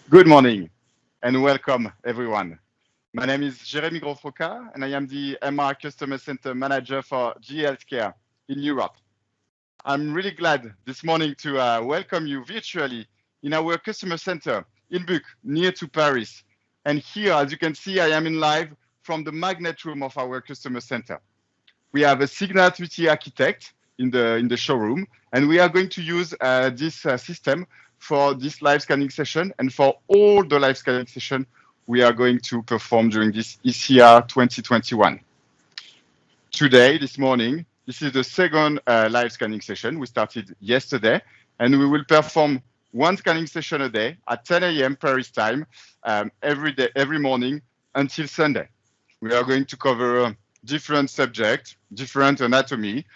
Good morning and welcome everyone. My name is Jérémy Grosfoca and I am the MR Customer Center Manager for GE Healthcare in Europe. I'm really glad this morning to welcome you virtually in our customer center in Buc, near to Paris. And here, as you can see, I am in live from the magnet room of our customer center. We have a Signal 3T architect in the showroom, and we are going to use this system for this live scanning session and for all the live scanning session we are going to perform during this ECR 2021. Today, this morning, this is the second live scanning session. We started yesterday, and we will perform one scanning session a day at 10 a.m. Paris time every morning until Sunday. We are going to cover different subjects, different anatomy.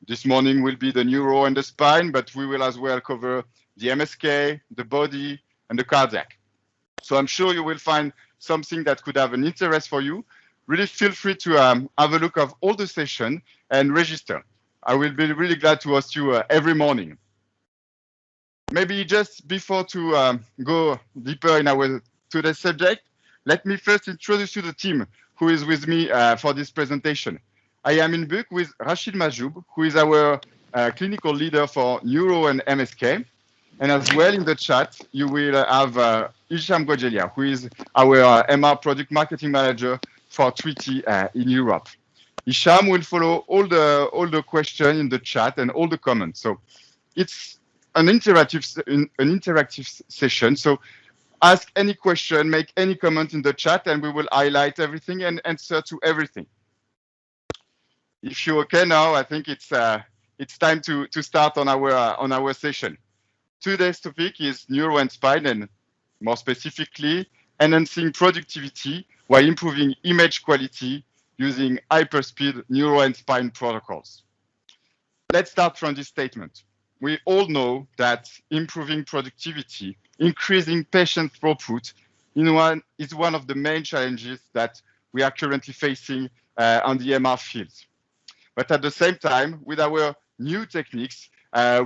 This morning will be the neuro and the spine, but we will as well cover the MSK, the body, and the cardiac. So I'm sure you will find something that could have an interest for you. Really feel free to have a look of all the session and register. I will be really glad to host you every morning. Maybe just before to go deeper in our today's subject, let me first introduce you the team who is with me for this presentation. I am in Buc with Rachid Majoub, who is our clinical leader for Neuro and MSK. And as well in the chat, you will have Hicham Gojelia, who is our MR Product Marketing Manager for 3T in Europe. Hicham will follow all the questions in the chat and all the comments. So it's an interactive session. So ask any question, make any comment in the chat, and we will highlight everything and answer to everything. If you're okay now, I think it's time to start on our session. Today's topic is neuro and spine, and more specifically, enhancing productivity while improving image quality using HyperSpeed Neuro and Spine protocols. Let's start from this statement. We all know that improving productivity, increasing patient throughput is one of the main challenges that we are currently facing on the MR field. But at the same time, with our new techniques,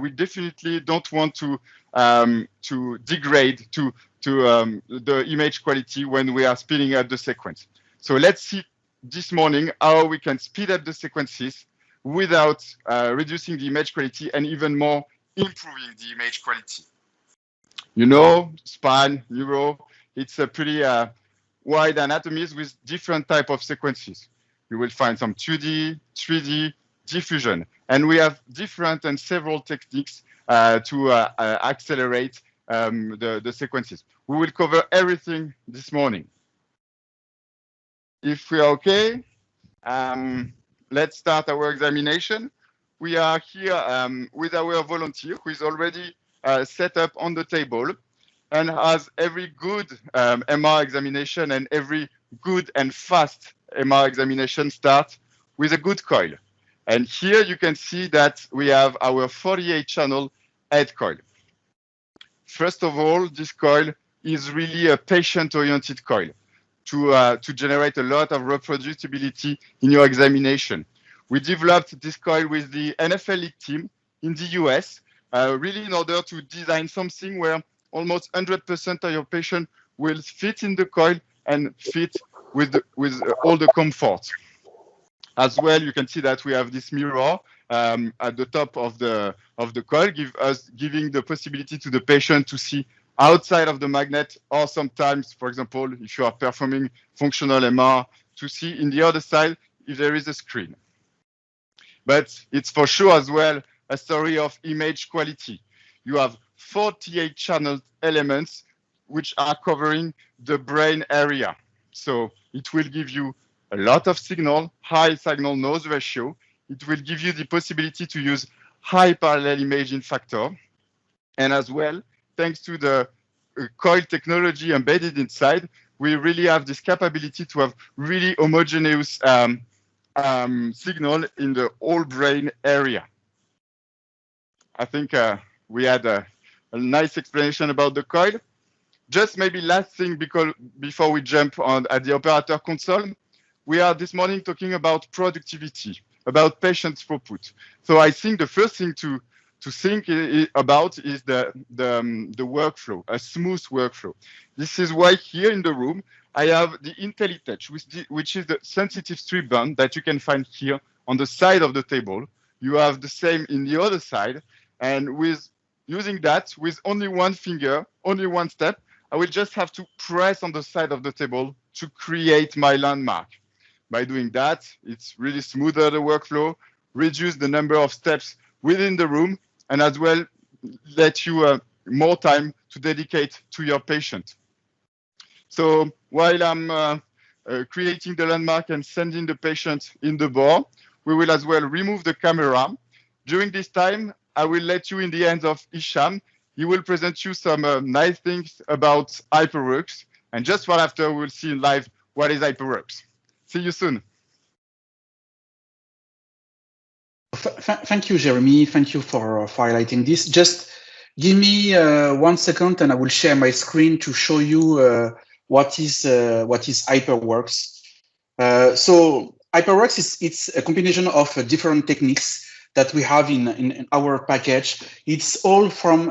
we definitely don't want to degrade to the image quality when we are speeding up the sequence. So let's see this morning how we can speed up the sequences without reducing the image quality and even more improving the image quality. You know, spine, neuro, it's a pretty wide anatomies with different type of sequences. You will find some 2D, 3D, diffusion. And we have different and several techniques to accelerate the sequences. We will cover everything this morning. If we are okay, let's start our examination. We are here with our volunteer who is already set up on the table and has every good MR examination and every good and fast MR examination start with a good coil. And here you can see that we have our 48 channel Adcoil. First of all, this coil is really a patient-oriented coil to generate a lot of reproducibility in your examination. We developed this coil with the NFL League team in the US, really in order to design something where almost 100% of your patient will fit in the coil and fit with all the comfort. As well, you can see that we have this mirror at the top of the coil, giving the possibility to the patient to see outside of the magnet, or sometimes, for example, if you are performing functional MR, to see in the other side if there is a screen. But it's for sure as well a story of image quality. You have 48 channel elements which are covering the brain area. So it will give you a lot of signal, high signal noise ratio. It will give you the possibility to use high parallel imaging factor. And as well, thanks to the coil technology embedded inside, we really have this capability to have really homogeneous signal in the whole brain area. I think we had a nice explanation about the coil. Just maybe last thing before we jump on at the operator console, we are this morning talking about productivity, about patient throughput. So I think the first thing to to think about is the workflow, a smooth workflow. This is why here in the room, I have the IntelliTouch, which is the sensitive strip band that you can find here on the side of the table. You have the same in the other side. And with using that, with only one finger, only one step, I will just have to press on the side of the table to create my landmark. By doing that, it's really smoother the workflow, reduce the number of steps within the room, and as well let you more time to dedicate to your patient. So while I'm creating the landmark and sending the patient in the bore, we will as well remove the camera. During this time, I will let you in the hands of Hicham. He will present you some nice things about HyperWorks. And just right after, we'll see in live what is HyperWorks. See you soon. Thank you, Jeremy. Thank you for highlighting this. Just give me 1 second and I will share my screen to show you what is HyperWorks. So HyperWorks it's a combination of different techniques that we have in our package. It's all from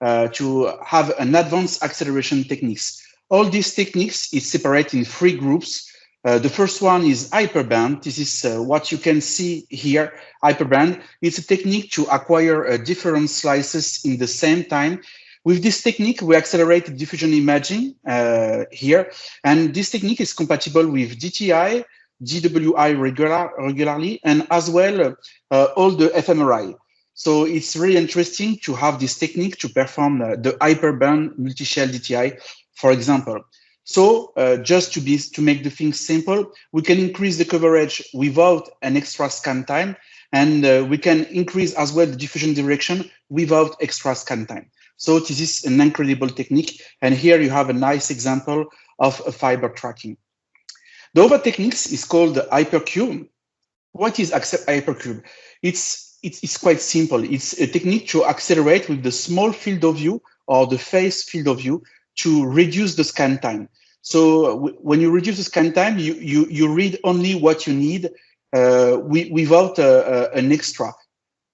to have an advanced acceleration techniques. All these techniques is separated in 3 groups. The first one is Hyperband. This is what you can see here, Hyperband. It's a technique to acquire different slices in the same time. With this technique, we accelerate diffusion imaging here. And this technique is compatible with DTI, GWI regularly, and as well all the fMRI. So it's really interesting to have this technique to perform the Hyperband multi-shell DTI, for example. So just to make the thing simple, we can increase the coverage without an extra scan time, and we can increase as well the diffusion direction without extra scan time. So this is an incredible technique, and here you have a nice example of a fiber tracking. The other techniques is called the Hypercube. What is Hypercube? It's quite simple. It's a technique to accelerate with the small field of view or the phase field of view to reduce the scan time. So when you reduce the scan time, you read only what you need without an extra.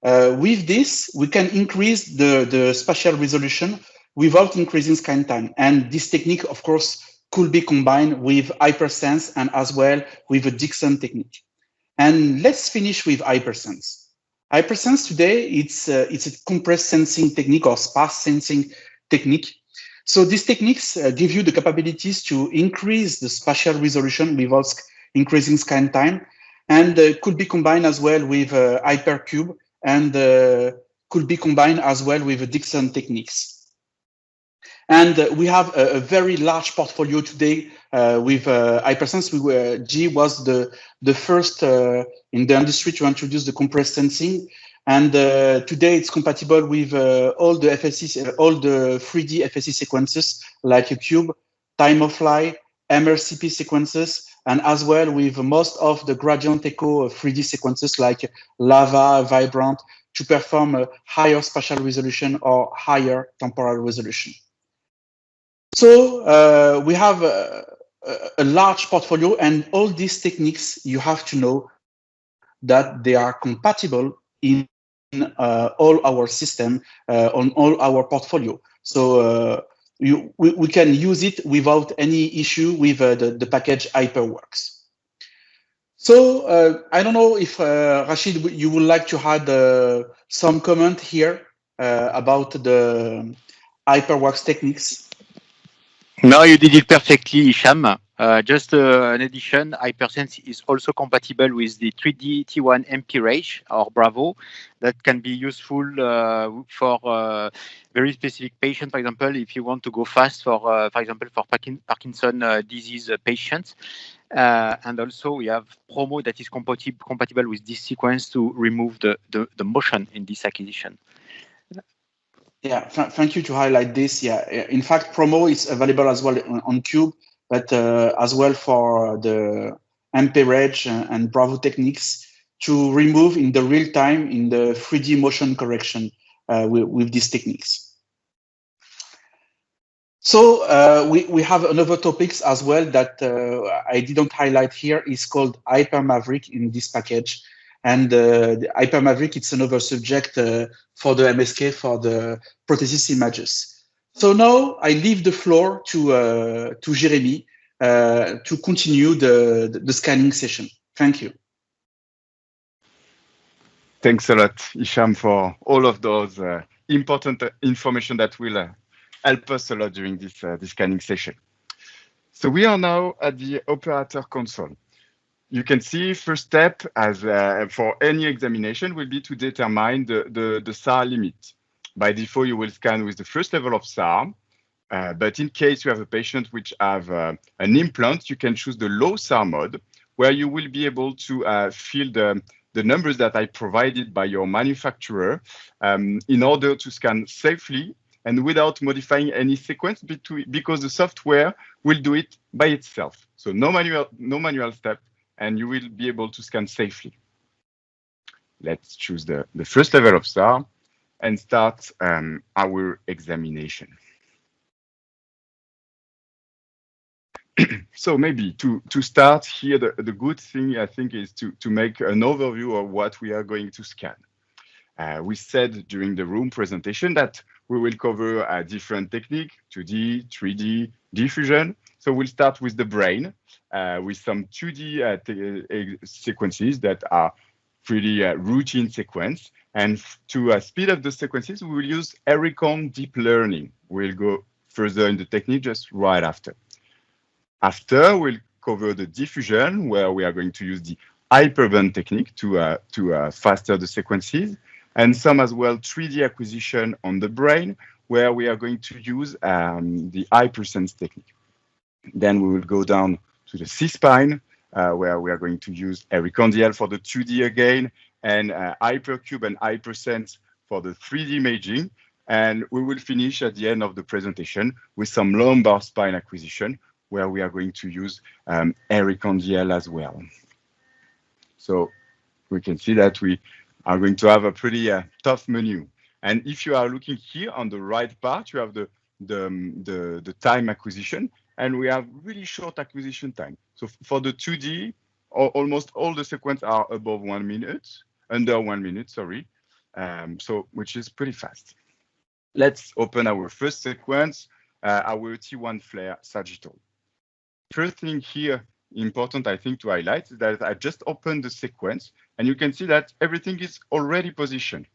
With this, we can increase the spatial resolution without increasing scan time. And this technique, of course, could be combined with HyperSense and as well with a Dixon technique. And let's finish with HyperSense. HyperSense today, it's a compressed sensing technique or sparse sensing technique. So these techniques give you the capabilities to increase the spatial resolution without increasing scan time, and could be combined as well with Hypercube, and could be combined as well with Dixon techniques. And we have a very large portfolio today with HyperSense. G was the first in the industry to introduce the compressed sensing. And today it's compatible with all the FSC, all the 3D FSC sequences like a cube, time of flight, MRCP sequences, and as well with most of the gradient echo 3D sequences like lava, vibrant, to perform a higher spatial resolution or higher temporal resolution. So we have a large portfolio, and all these techniques, you have to know that they are compatible in all our system, on all our portfolio. So we can use it without any issue with the package HyperWorks. So I don't know if Rachid, you would like to add some comment here about the HyperWorks techniques. No, you did it perfectly, Hicham. Just an addition, HyperSense is also compatible with the 3D T1 MP Range or Bravo that can be useful for very specific patients. For example, if you want to go fast for example, for Parkinson disease patients. And also we have Promo that is compatible with this sequence to remove the motion in this acquisition. Yeah, thank you to highlight this. Yeah, in fact, Promo is available as well on Cube, but as well for the MP-Reg and Bravo techniques to remove in the real time in the 3D motion correction with these techniques. So we have another topics as well that I didn't highlight here, is called Hyper Maverick in this package. And the Hypermaverick, it's another subject for the MSK for the prosthesis images. So now I leave the floor to Jeremy to continue the scanning session. Thank you. Thanks a lot, Hicham, for all of those important information that will help us a lot during this scanning session. So we are now at the operator console. You can see first step as for any examination will be to determine the SAR limit. By default, you will scan with the first level of SAR, but in case you have a patient which have an implant, you can choose the low SAR mode, where you will be able to fill the numbers that I provided by your manufacturer in order to scan safely and without modifying any sequence because the software will do it by itself. So no manual step, and you will be able to scan safely. Let's choose the first level of SAR and start our examination. So maybe to start here, the good thing I think is to make an overview of what we are going to scan. We said during the room presentation that we will cover a different technique, 2D, 3D, diffusion. So we'll start with the brain with some 2D sequences that are pretty routine sequence. And to speed up the sequences, we will use Ericon deep learning. We'll go further in the technique just right after. After, we'll cover the diffusion, where we are going to use the Hyperband technique to faster the sequences, and some as well 3D acquisition on the brain, where we are going to use the HyperSense technique. Then we will go down to the C-spine, where we are going to use Ericon DL for the 2D again, and Hypercube and HyperSense for the 3D imaging. And we will finish at the end of the presentation with some lumbar spine acquisition, where we are going to use Ericon DL as well. So we can see that we are going to have a pretty tough menu. And if you are looking here on the right part, you have the time acquisition, and we have really short acquisition time. So for the 2D, almost all the sequences are above 1 minute, under 1 minute, sorry. So which is pretty fast. Let's open our first sequence, our T1 flare sagittal. First thing here, important I think to highlight, is that I just opened the sequence, and you can see that everything is already positioned.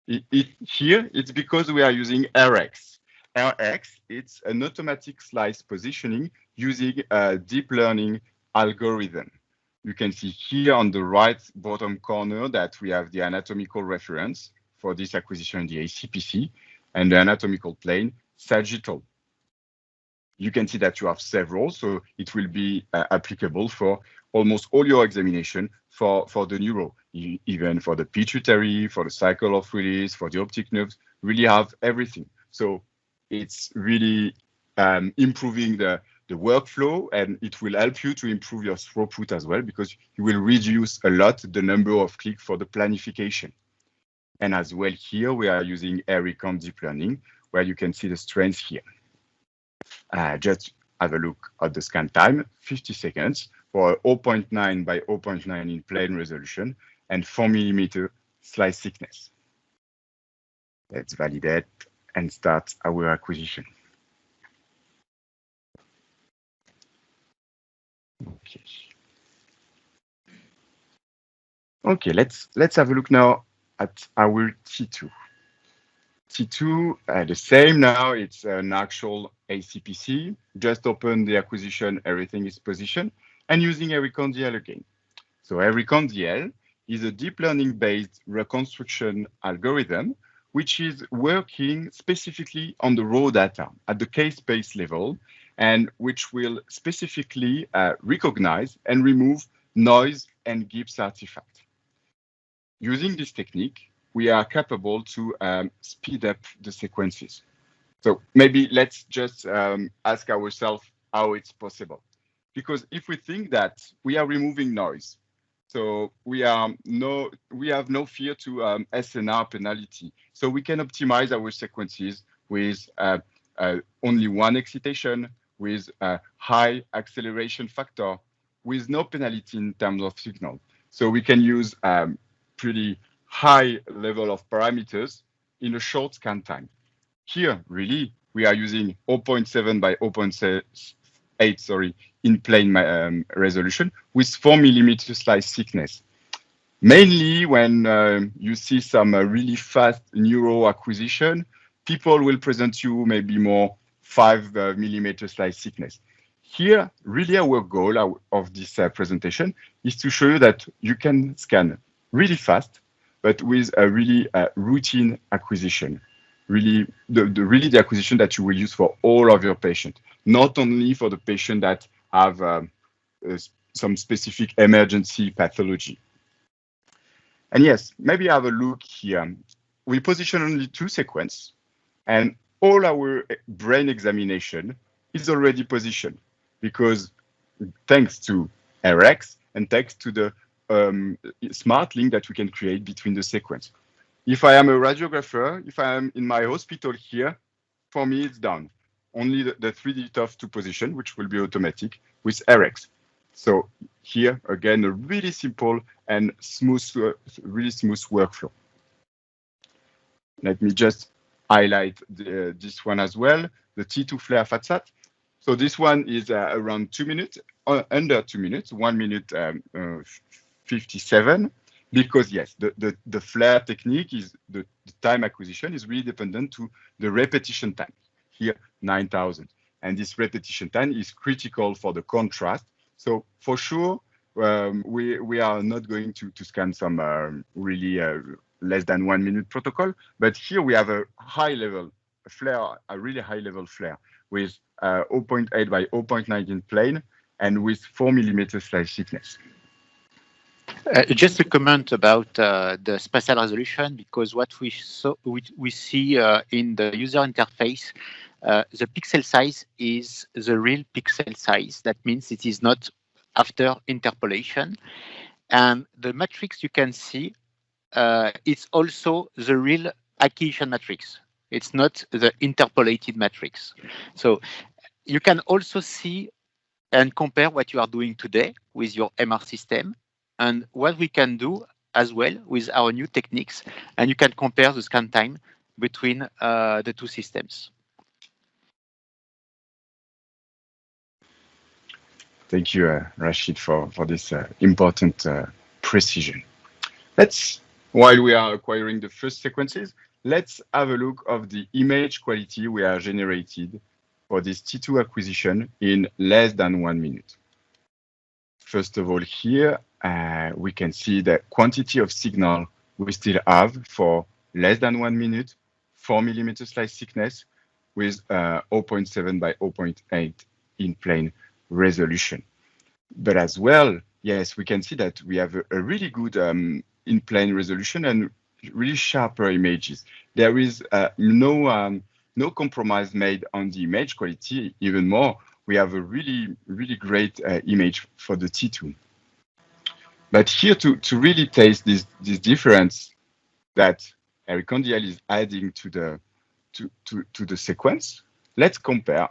Here, it's because we are using RX. RX, it's an automatic slice positioning using a deep learning algorithm. You can see here on the right bottom corner that we have the anatomical reference for this acquisition in the ACPC, and the anatomical plane sagittal. You can see that you have several, so it will be applicable for almost all your examination for the neuro, even for the pituitary, for the cycle of release, for the optic nerves, really have everything. So it's really improving the workflow, and it will help you to improve your throughput as well, because you will reduce a lot the number of clicks for the planification. And as well here, we are using Ericon deep learning, where you can see the strengths here. Just have a look at the scan time, 50 seconds for 0.9 by 0.9 in plane resolution and 4 millimeter slice thickness. Let's validate and start our acquisition. Okay, let's have a look now at our T2. T2, the same now, it's an actual ACPC. Just open the acquisition, everything is positioned, and using Ericon DL again. So Ericon DL is a deep learning based reconstruction algorithm, which is working specifically on the raw data at the case space level, and which will specifically recognize and remove noise and Gibbs artifact. Using this technique, we are capable to speed up the sequences. So maybe let's just ask ourselves how it's possible. Because if we think that we are removing noise, so we have no fear to SNR penalty. So we can optimize our sequences with only one excitation, with a high acceleration factor, with no penalty in terms of signal. So we can use pretty high level of parameters in a short scan time. Here, really, we are using 0.7 by 0.8, sorry, in plane resolution with 4 millimeter slice thickness. Mainly when you see some really fast neuro acquisition, people will present you maybe more 5 millimeter slice thickness. Here, really our goal of this presentation is to show you that you can scan really fast, but with a really routine acquisition. Really, the acquisition that you will use for all of your patients, not only for the patient that have some specific emergency pathology. And yes, maybe have a look here. We position only 2 sequences, and all our brain examination is already positioned because thanks to RX and thanks to the smart link that we can create between the sequence. If I am a radiographer, if I am in my hospital here, for me it's done. Only the 3D tough to position, which will be automatic with RX. So here again, a really simple and smooth, really smooth workflow. Let me just highlight this one as well, the T2 flare FATSAT. So this one is around 2 minutes, under 2 minutes, 1 minute 57. Because yes, the flare technique is the time acquisition is really dependent to the repetition time. Here, 9,000. And this repetition time is critical for the contrast. So for sure, we are not going to scan some really less than 1 minute protocol, but here we have a high level flare, a really high level flare with 0.8 by 0.9 in plane and with 4 millimeter slice thickness. Just a comment about the spatial resolution, because what we see in the user interface, the pixel size is the real pixel size. That means it is not after interpolation. And the matrix you can see, it's also the real acquisition matrix. It's not the interpolated matrix. So you can also see and compare what you are doing today with your MR system and what we can do as well with our new techniques. And you can compare the scan time between the 2 systems. Thank you, Rashid, for this important precision. While we are acquiring the first sequences, let's have a look of the image quality we are generated for this T2 acquisition in less than 1 minute. First of all, here, we can see the quantity of signal we still have for less than 1 minute, 4 millimeter slice thickness with 0.7 by 0.8 in plane resolution. But as well, yes, we can see that we have a really good in plane resolution and really sharper images. There is no compromise made on the image quality. Even more, we have a really great image for the T2. But here to really taste this difference that Ericondial is adding to the sequence, let's compare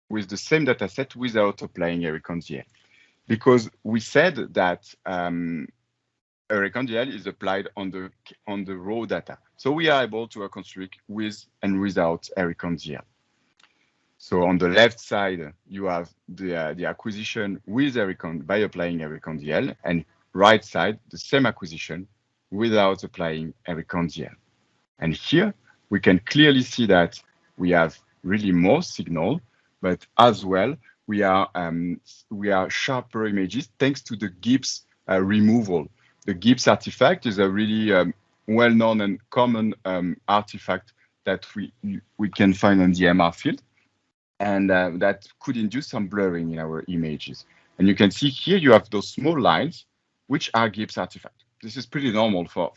with the same data set without applying Ericondial. Because we said that Ericondial is applied on the raw data. So we are able to reconstruct with and without Ericondial. So on the left side, you have the acquisition with by applying Ericondial, and right side, the same acquisition without applying Ericondial. And here, we can clearly see that we have really more signal, but as well, we are sharper images thanks to the Gibbs removal. The Gibbs artifact is a really well-known and common artifact that we can find on the MR field, and that could induce some blurring in our images. And you can see here you have those small lines, which are Gibbs artifact. This is pretty normal for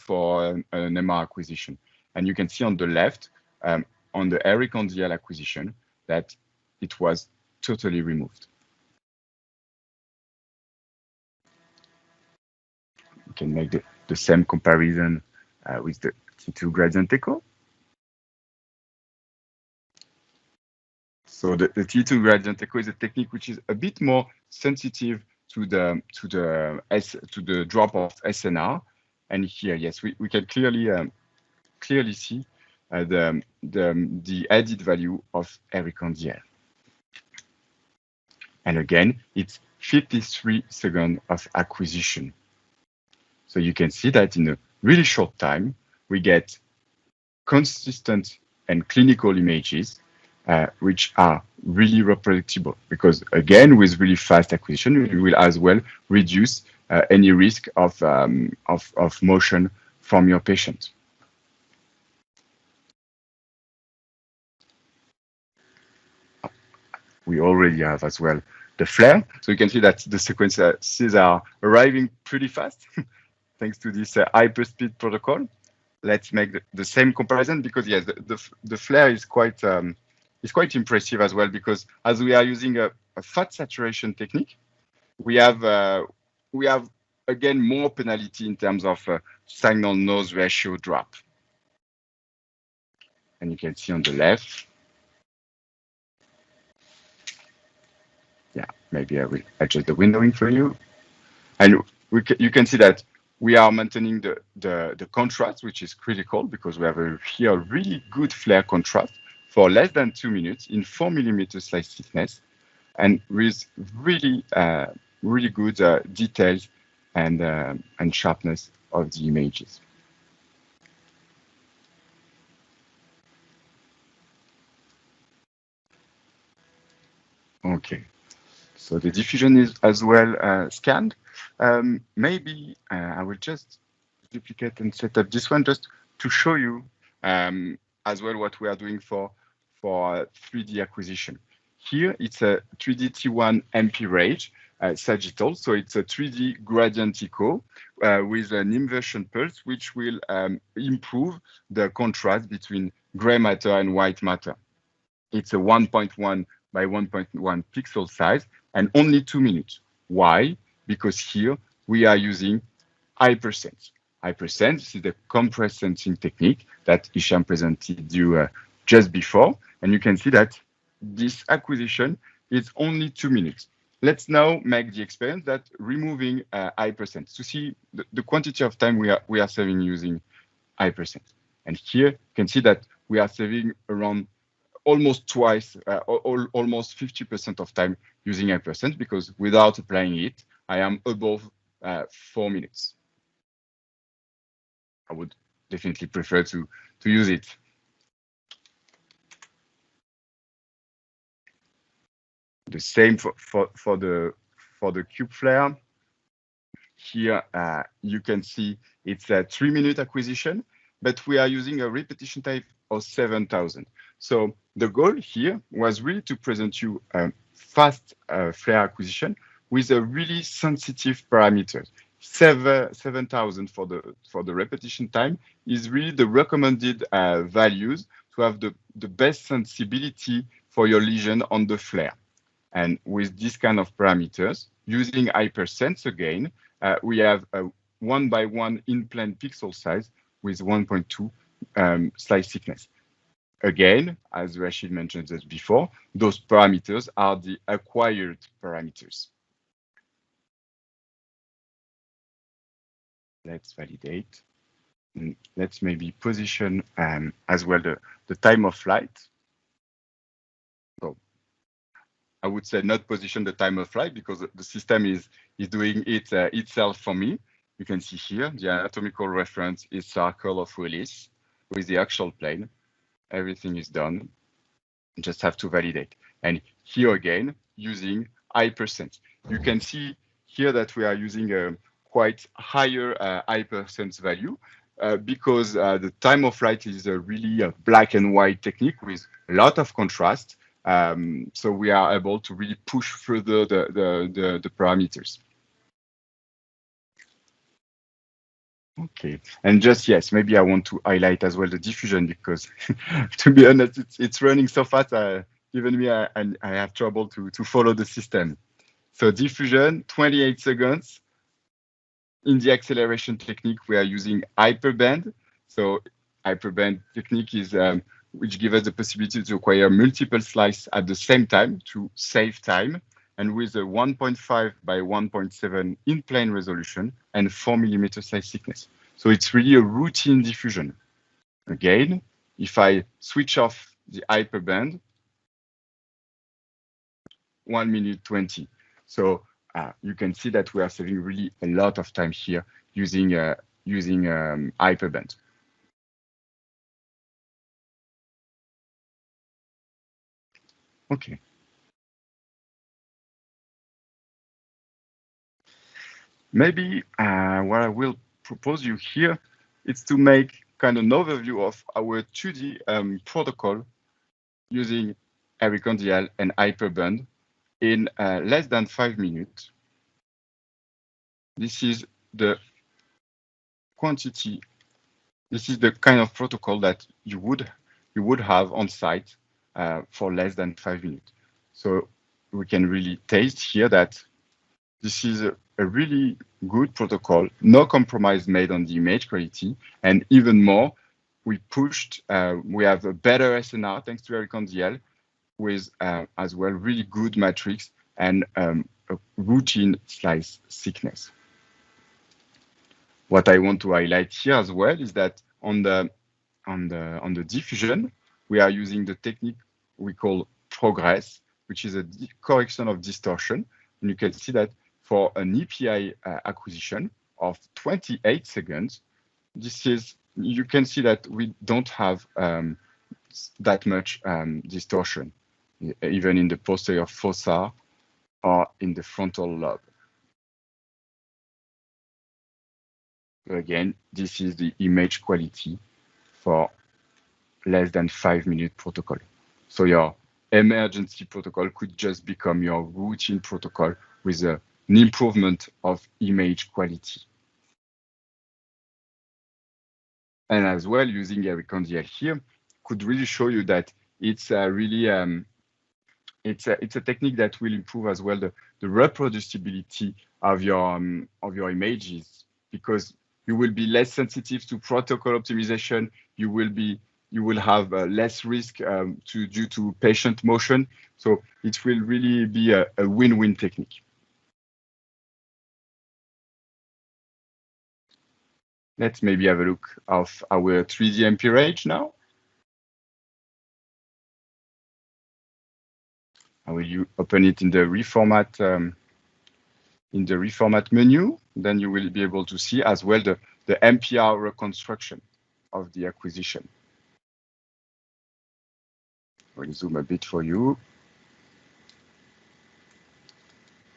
an MR acquisition. And you can see on the left, on the Ericondial acquisition, that it was totally removed. We can make the same comparison with the T2 gradient echo. So the T2 gradient echo is a technique which is a bit more sensitive to the drop of SNR, And here, yes, we can clearly see the added value of Eric-on-DL. And again, it's 53 seconds of acquisition. So you can see that in a really short time, we get consistent and clinical images, which are really reproducible. Because again, with really fast acquisition, we will as well reduce any risk of motion from your patient. We already have as well the flare. So you can see that the sequences are arriving pretty fast thanks to this HyperSpeed protocol. Let's make the same comparison because yes, the flare is quite impressive as well, because as we are using a fat saturation technique, we have again more penalty in terms of signal noise ratio drop. And you can see on the left. Yeah, maybe I will adjust the windowing for you. And you can see that we are maintaining the contrast, which is critical because we have here a really good flare contrast for less than 2 minutes in 4 mm slice thickness, and with really good details and sharpness of the images. Okay. So the diffusion is as well scanned. Maybe I will just duplicate and set up this one just to show you as well what we are doing for 3D acquisition. Here it's a 3D T1 MP range sagittal, so it's a 3D gradient echo with an inversion pulse, which will improve the contrast between gray matter and white matter. It's a 1.1 by 1.1 pixel size and only 2 minutes. Why? Because here we are using HyperSense. HyperSense is the compressed sensing technique that Hicham presented you just before. And you can see that this acquisition is only 2 minutes. Let's now make the experience that removing HyperSense to see the quantity of time we are saving using HyperSense. And here you can see that we are saving around almost twice, almost 50% of time using HyperSense, because without applying it, I am above 4 minutes. I would definitely prefer to use it. The same for the cube flare. Here you can see it's a 3-minute acquisition, but we are using a repetition time of 7,000. So the goal here was really to present you a fast flare acquisition with a really sensitive parameters. 7,000 for the repetition time is really the recommended values to have the best sensibility for your lesion on the flare. And with this kind of parameters, using HyperSense again, we have a 1x1 in-plane pixel size with 1.2 slice thickness. Again, as Rashid mentioned just before, those parameters are the acquired parameters. Let's validate. And let's maybe position as well the time of flight. So I would say not position the time of flight because the system is doing it itself for me. You can see here the anatomical reference is circle of Willis with the axial plane. Everything is done. You just have to validate. And here again, using HyperSense. You can see here that we are using a quite higher HyperSense value because the time of flight is a really black and white technique with a lot of contrast. So we are able to really push further the parameters. Okay, and just yes, maybe I want to highlight as well the diffusion because, to be honest, it's running so fast. Even me, I have trouble to follow the system. So diffusion, 28 seconds. In the acceleration technique, we are using Hyperband. So Hyperband technique is which gives us the possibility to acquire multiple slices at the same time to save time, and with a 1.5 by 1.7 in-plane resolution and 4 mm slice thickness. So it's really a routine diffusion. Again, if I switch off the Hyperband, 1 minute 20. So you can see that we are saving really a lot of time here using Hyperband. Okay. Maybe what I will propose you here is to make kind of an overview of our 2D protocol using Hypercondial and Hyperband in less than 5 minutes. This is the quantity. This is the kind of protocol that you would have on site for less than 5 minutes. So we can really taste here that this is a really good protocol, no compromise made on the image quality, and even more, we have a better SNR thanks to Hypercondial with as well really good matrix and a routine slice thickness. What I want to highlight here as well is that on the diffusion, we are using the technique we call progress, which is a correction of distortion. And you can see that for an EPI acquisition of 28 seconds, you can see that we don't have that much distortion, even in the posterior fossa or in the frontal lobe. Again, this is the image quality for less than 5 minute protocol. So your emergency protocol could just become your routine protocol with an improvement of image quality. And as well, using Hypercondial here could really show you that it's really it's a technique that will improve as well the reproducibility of your images, because you will be less sensitive to protocol optimization. You will have less risk due to patient motion. So it will really be a win-win technique. Let's maybe have a look of our 3D MP range now. I will open it in the reformat menu. Then you will be able to see as well the MPR reconstruction of the acquisition. I will zoom a bit for you.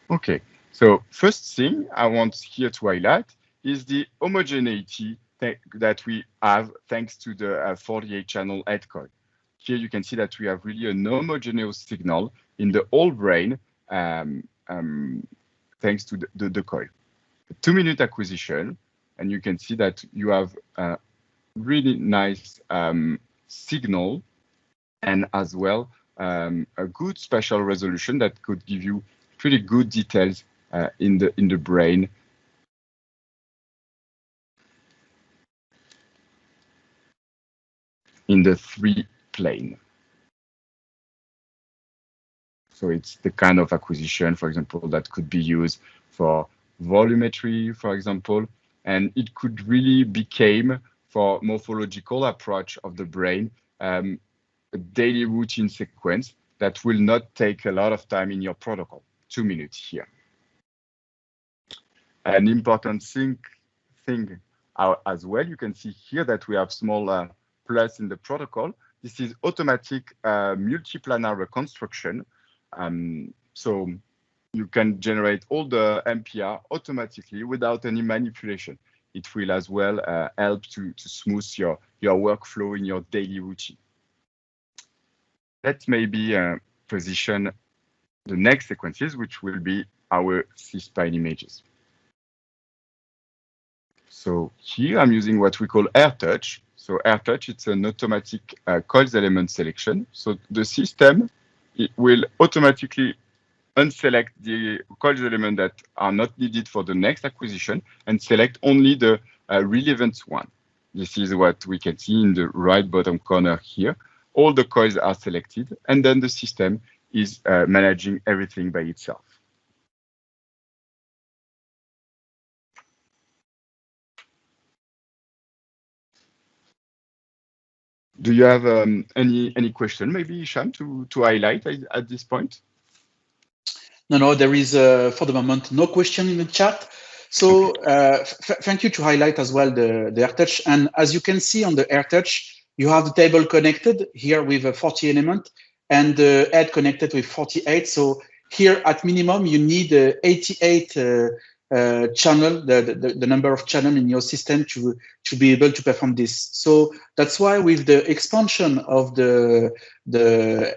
Okay, so first thing I want here to highlight is the homogeneity that we have thanks to the 48 channel Adcoil. Here you can see that we have really an homogeneous signal in the whole brain thanks to the coil. A 2 minute acquisition, and you can see that you have a really nice signal, and as well a good spatial resolution that could give you pretty good details in the brain. In the 3 plane. So it's the kind of acquisition, for example, that could be used for volumetry, for example, and it could really become, for morphological approach of the brain, a daily routine sequence that will not take a lot of time in your protocol. 2 minutes here. An important thing as well, you can see here that we have small plus in the protocol. This is automatic multiplanar reconstruction. So you can generate all the MPR automatically without any manipulation. It will as well help to smooth your workflow in your daily routine. Let's maybe position the next sequences, which will be our C-spine images. So here I'm using what we call AirTouch. So AirTouch, it's an automatic coils element selection. So the system, it will automatically unselect the coils element that are not needed for the next acquisition and select only the relevant one. This is what we can see in the right bottom corner here. All the coils are selected, and then the system is managing everything by itself. Do you have any question, maybe, Isham, to highlight at this point? No, there is, for the moment, no question in the chat. So thank you to highlight as well the AirTouch. And as you can see on the AirTouch, you have the table connected here with a 40 element and the head connected with 48. So here at minimum, you need 88 channel, the number of channel in your system to be able to perform this. So that's why with the expansion of the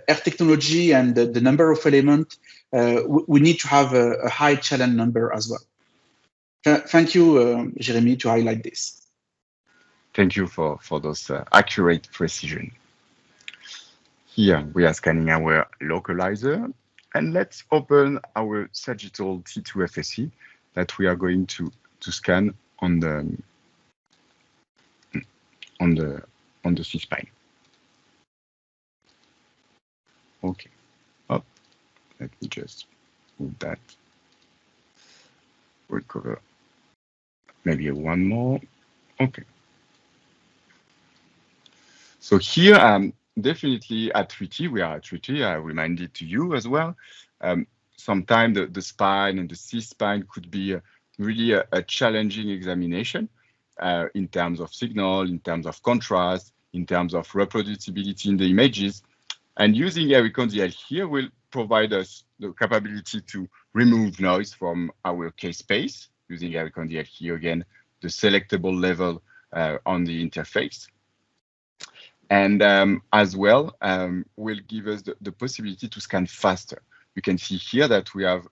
air technology and the number of elements, we need to have a high channel number as well. Thank you, Jeremy, to highlight this. Thank you for those accurate precision. Here we are scanning our localizer, and let's open our Sagittal T2 FSE that we are going to scan on the C-spine. Okay. Oh, let me just move that. We'll cover maybe one more. Okay. So here, definitely at 3T, we are at 3T. I reminded to you as well. Sometimes the spine and the C-spine could be really a challenging examination in terms of signal, in terms of contrast, in terms of reproducibility in the images. And using HyperSpeed here will provide us the capability to remove noise from our case space, using HyperSpeed here again, the selectable level on the interface. And as well, will give us the possibility to scan faster. You can see here that we have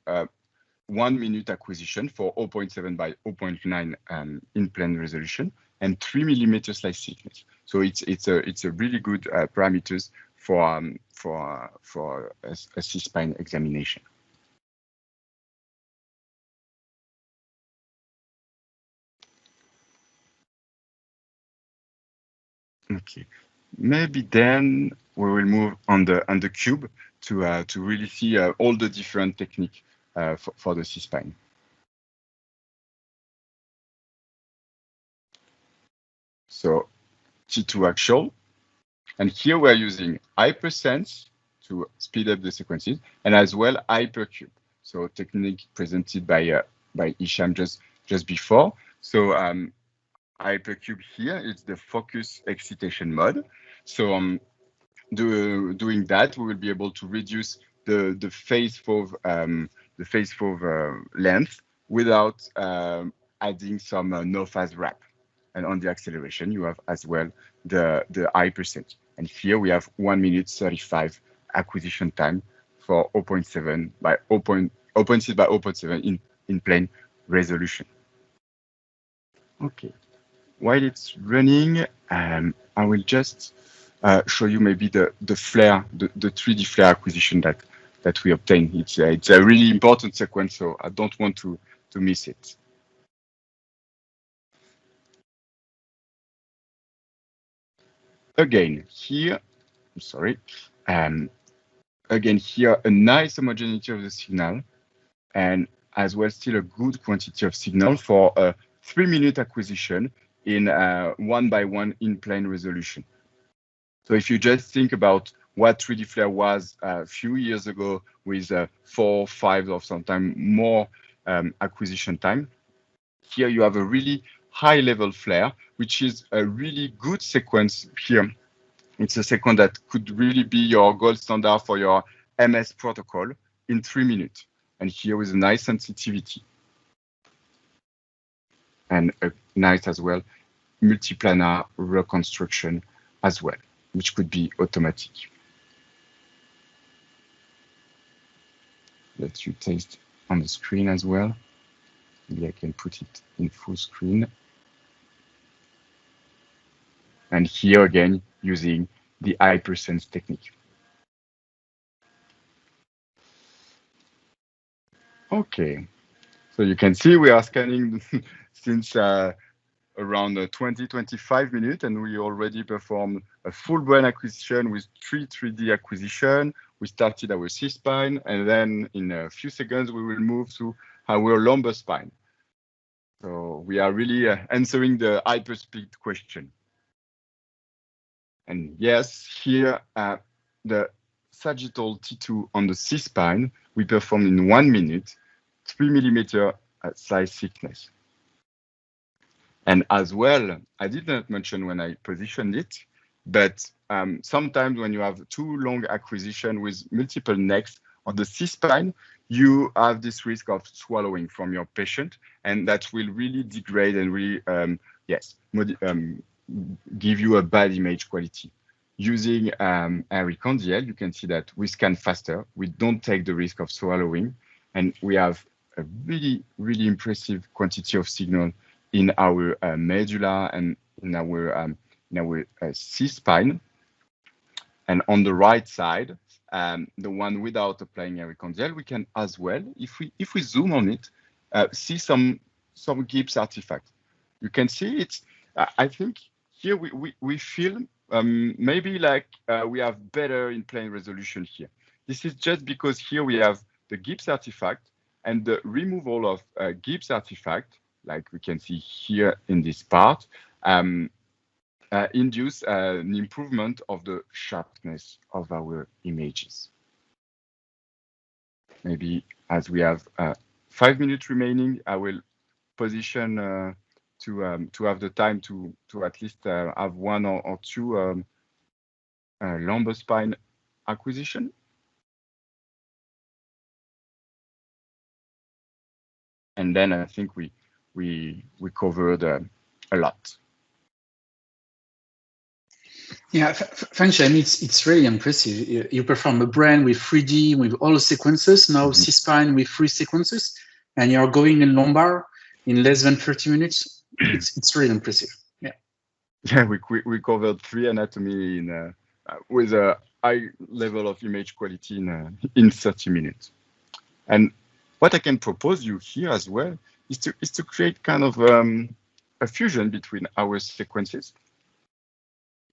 1 minute acquisition for 0.7 by 0.9 in plane resolution and 3 millimeter slice thickness. So it's a really good parameters for a C-spine examination. Okay. Maybe then we will move on the cube to really see all the different techniques for the C-spine. So T2 actual, and here we're using HyperSense to speed up the sequences, and as well HyperCube. So technique presented by Isham just before. So HyperCube here is the focus excitation mode. So doing that, we will be able to reduce the phase fauve length without adding some no phase wrap. And on the acceleration, you have as well the HyperSense. And here we have 1 minute 35 acquisition time for 0.7 by 0.7 in plane resolution. Okay. While it's running, I will just show you maybe the flare, the 3D flare acquisition that we obtain. It's a really important sequence, so I don't want to miss it. Again, here, I'm sorry. Again, here, a nice homogeneity of the signal, and as well still a good quantity of signal for a 3 minute acquisition in 1 by 1 in plane resolution. So if you just think about what 3D flare was a few years ago with 4, 5, or sometimes more acquisition time, here you have a really high level flare, which is a really good sequence here. It's a sequence that could really be your gold standard for your MS protocol in 3 minutes. And here with a nice sensitivity. And a nice as well multiplanar reconstruction as well, which could be automatic. Let you taste on the screen as well. Maybe I can put it in full screen. And here again, using the HyperSense technique. Okay, so you can see we are scanning since around 20-25 minutes, and we already performed a full brain acquisition with 3D acquisition. We started our C-spine, and then in a few seconds, we will move to our lumbar spine. So we are really answering the HyperSpeed question. And yes, here the Sagittal T2 on the C-spine, we performed in 1 minute, 3 millimeter slice thickness. And as well, I did not mention when I positioned it, but sometimes when you have too long acquisition with multiple necks on the C-spine, you have this risk of swallowing from your patient, and that will really degrade and really, give you a bad image quality. Using HyperCondiel, you can see that we scan faster, we don't take the risk of swallowing, and we have a really, really impressive quantity of signal in our medulla and in our C-spine. And on the right side, the one without applying HyperCondiel, we can as well, if we zoom on it, see some Gibbs artifact. You can see it's. I think here we feel maybe like we have better in plane resolution here. This is just because here we have the Gibbs artifact, and the removal of Gibbs artifact, like we can see here in this part, induce an improvement of the sharpness of our images. Maybe as we have 5 minutes remaining, I will position to have the time to at least have one or two lumbar spine acquisition. And then I think we covered a lot. Yeah, thanks, Jamie. It's really impressive. You perform a brain with 3D, with all the sequences, now C-spine with 3 sequences, and you're going in lumbar in less than 30 minutes. It's really impressive. Yeah. Yeah, we covered 3 anatomy in with a high level of image quality in 30 minutes. And what I can propose you here as well is to create kind of a fusion between our sequences,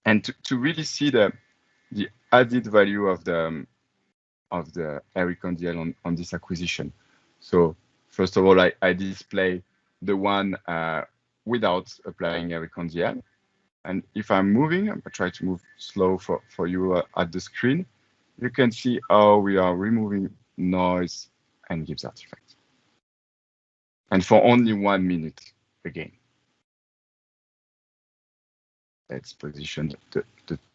and to really see the added value of the HyperCondiel on this acquisition. So first of all, I display the one without applying HyperCondiel. And if I'm moving, I try to move slow for you at the screen. You can see how we are removing noise and Gibbs artifact. And for only 1 minute again. Let's position the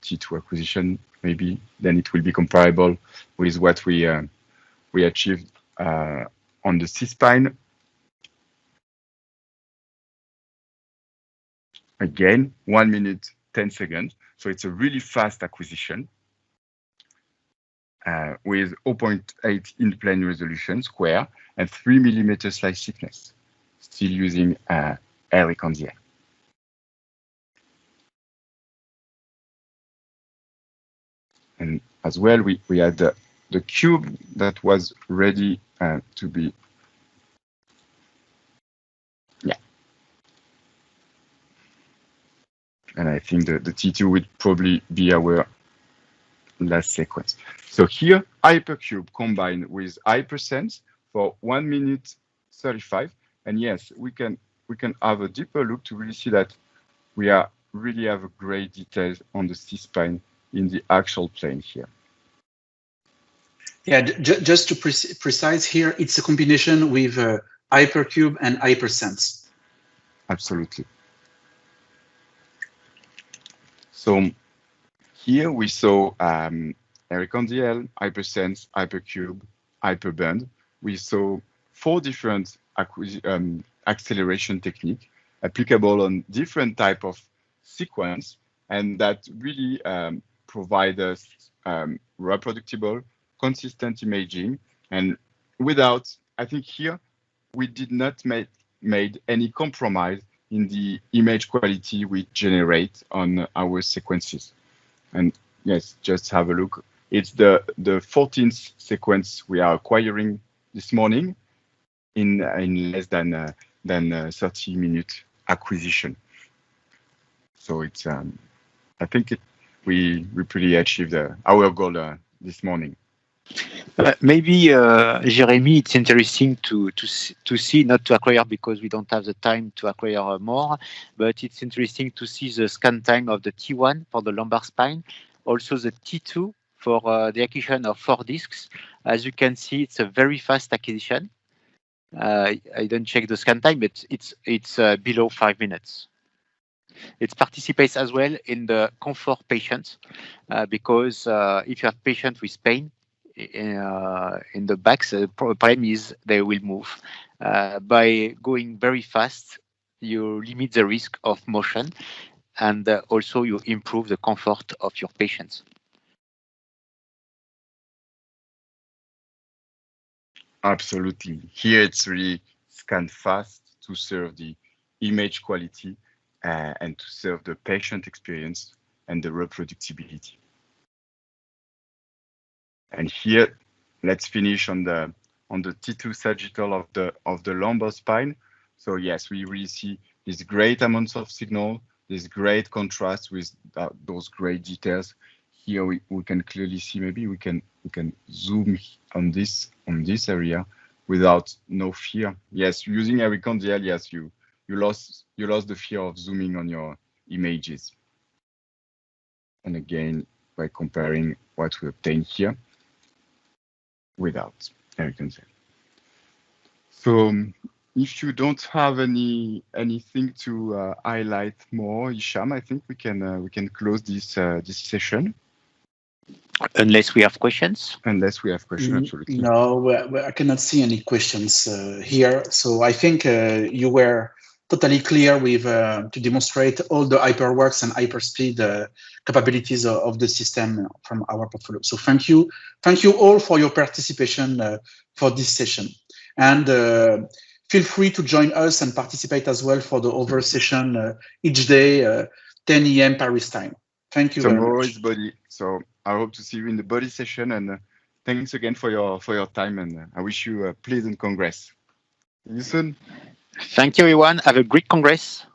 T2 acquisition, maybe, then it will be comparable with what we achieved on the C-spine. Again, 1 minute, 10 seconds. So it's a really fast acquisition with 0.8 in plane resolution square and 3 millimeter slice thickness, still using HyperCondiel. And as well, we had the cube that was ready to be, yeah. And I think the T2 would probably be our last sequence. So here, Hypercube combined with HyperSense for 1 minute 35. And yes, we can have a deeper look to really see that we really have a great details on the C-spine in the actual plane here. Yeah, just to precise here, it's a combination with Hypercube and HyperSense. Absolutely. So here we saw HyperCondiel, HyperSense, Hypercube, Hyperband. We saw 4 different acceleration techniques applicable on different type of sequence, and that really provide us reproducible, consistent imaging. And without, I think here, we did not made any compromise in the image quality we generate on our sequences. And yes, just have a look. It's the 14th sequence we are acquiring this morning in less than 30-minute acquisition. So it's I think we pretty achieved our goal this morning. Maybe, Jeremy, it's interesting to see, not to acquire because we don't have the time to acquire more, but it's interesting to see the scan time of the T1 for the lumbar spine, also the T2 for the acquisition of 4 discs. As you can see, it's a very fast acquisition. I don't check the scan time, but it's below 5 minutes. It participates as well in the comfort patients because if you have patients with pain, in the back, the problem is they will move. By going very fast, you limit the risk of motion, and also you improve the comfort of your patients. Absolutely. Here it's really scan fast to serve the image quality and to serve the patient experience and the reproducibility. And here, let's finish on the T2 sagittal of the lumbar spine. So yes, we really see these great amounts of signal, this great contrast with those great details. Here we can clearly see, maybe we can zoom on this area without no fear. Yes, using Ericondial, yes, you lost the fear of zooming on your images. And again, by comparing what we obtain here without Ericondial. So if you don't have anything to highlight more, Hicham, I think we can close this session. Unless we have questions. Unless we have questions, absolutely. No, I cannot see any questions here. So I think you were totally clear with to demonstrate all the HyperWorks and HyperSpeed capabilities of the system from our portfolio. So thank you all for your participation for this session, and feel free to join us and participate as well for the other session each day, 10 a.m. Paris time. Thank you very much. Tomorrow is body, so I hope to see you in the body session, and thanks again for your time, and I wish you a pleasant congress. See you soon. Thank you, everyone. Have a great congress.